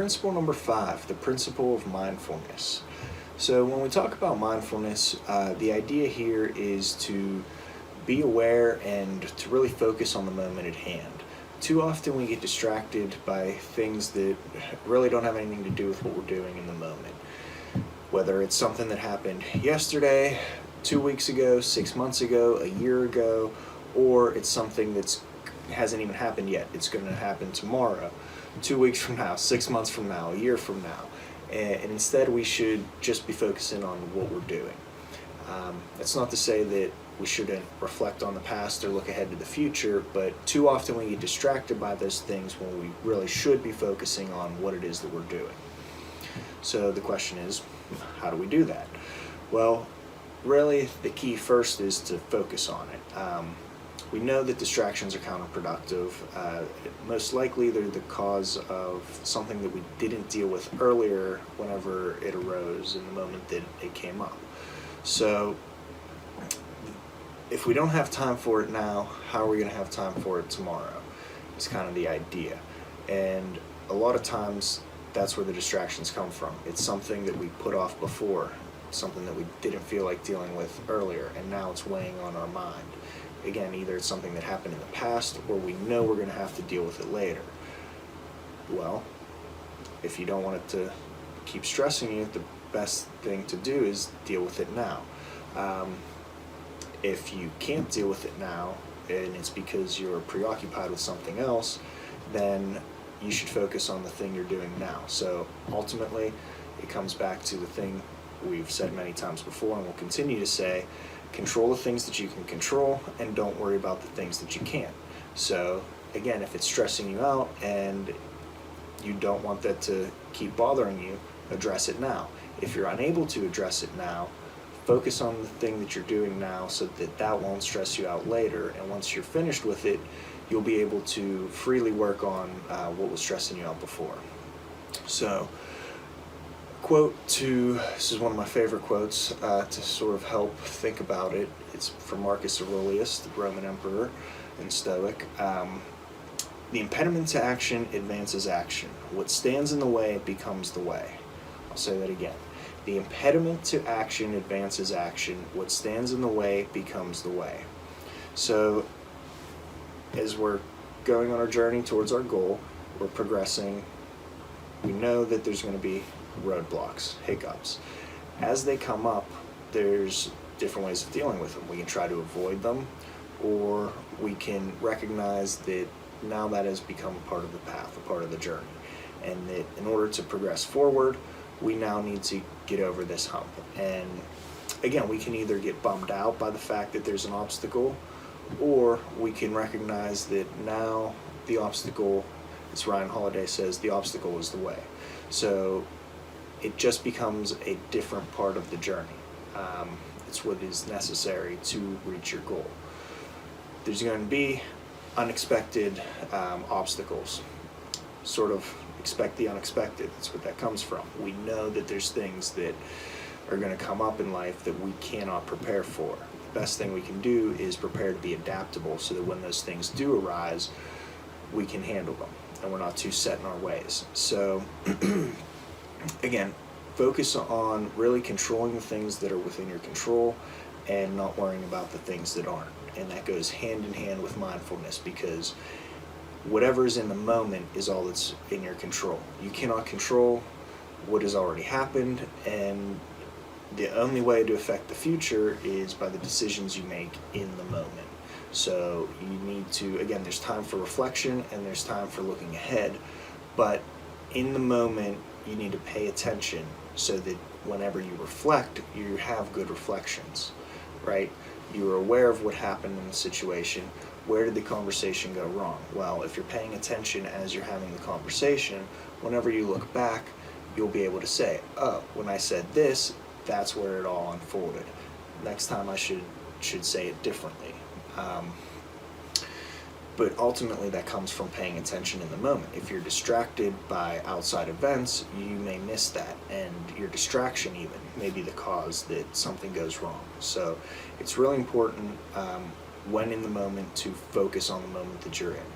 principle number 5, the principle of mindfulness. So when we talk about mindfulness, the idea here is to be aware and to really focus on the moment at hand. Too often we get distracted by things that really don't have anything to do with what we're doing in the moment. Whether it's something that happened yesterday, 2 weeks ago, 6 months ago, a year ago, or it's something that hasn't even happened yet. It's going to happen tomorrow, 2 weeks from now, 6 months from now, a year from now. And instead we should just be focusing on what we're doing. That's not to say that we shouldn't reflect on the past or look ahead to the future, but too often we get distracted by those things when we really should be focusing on what it is that we're doing. So the question is, how do we do that? Well, really the key first is to focus on it. We know that distractions are counterproductive. Most likely they're the cause of something that we didn't deal with earlier whenever it arose in the moment that it came up. So if we don't have time for it now, how are we going to have time for it tomorrow? It's kind of the idea. And a lot of times that's where the distractions come from. It's something that we put off before, something that we didn't feel like dealing with earlier, and now it's weighing on our mind. Again, either it's something that happened in the past or we know we're going to have to deal with it later. Well, if you don't want it to keep stressing you, the best thing to do is deal with it now. If you can't deal with it now, and it's because you're preoccupied with something else, then you should focus on the thing you're doing now. So ultimately, it comes back to the thing we've said many times before and will continue to say: control the things that you can control and don't worry about the things that you can't. So again, if it's stressing you out and you don't want that to keep bothering you, address it now. If you're unable to address it now, focus on the thing that you're doing now so that that won't stress you out later. And once you're finished with it, you'll be able to freely work on what was stressing you out before. So, this is one of my favorite quotes to sort of help think about it. It's from Marcus Aurelius, the Roman emperor and Stoic. The impediment to action advances action. What stands in the way becomes the way. I'll say that again. The impediment to action advances action. What stands in the way becomes the way. So, as we're going on our journey towards our goal, we're progressing. We know that there's going to be roadblocks, hiccups. As they come up, there's different ways of dealing with them. We can try to avoid them, or we can recognize that now that has become a part of the path, a part of the journey, and that in order to progress forward, we now need to get over this hump. And again, we can either get bummed out by the fact that there's an obstacle, or we can recognize that now the obstacle, as Ryan Holiday says, the obstacle is the way. So it just becomes a different part of the journey. It's what is necessary to reach your goal. There's going to be unexpected obstacles. Sort of expect the unexpected. That's what that comes from. We know that there's things that are going to come up in life that we cannot prepare for. The best thing we can do is prepare to be adaptable so that when those things do arise, we can handle them and we're not too set in our ways. So again, focus on really controlling the things that are within your control and not worrying about the things that aren't. And that goes hand in hand with mindfulness, because whatever is in the moment is all that's in your control. You cannot control what has already happened, and the only way to affect the future is by the decisions you make in the moment. So you need to, again, there's time for reflection and there's time for looking ahead, but in the moment you need to pay attention so that whenever you reflect, you have good reflections, right? You are aware of what happened in the situation. Where did the conversation go wrong? Well, if you're paying attention as you're having the conversation, whenever you look back, you'll be able to say, oh, when I said this, that's where it all unfolded. Next time I should say it differently. But ultimately that comes from paying attention in the moment. If you're distracted by outside events, you may miss that, and your distraction even may be the cause that something goes wrong. So it's really important when in the moment to focus on the moment that you're in.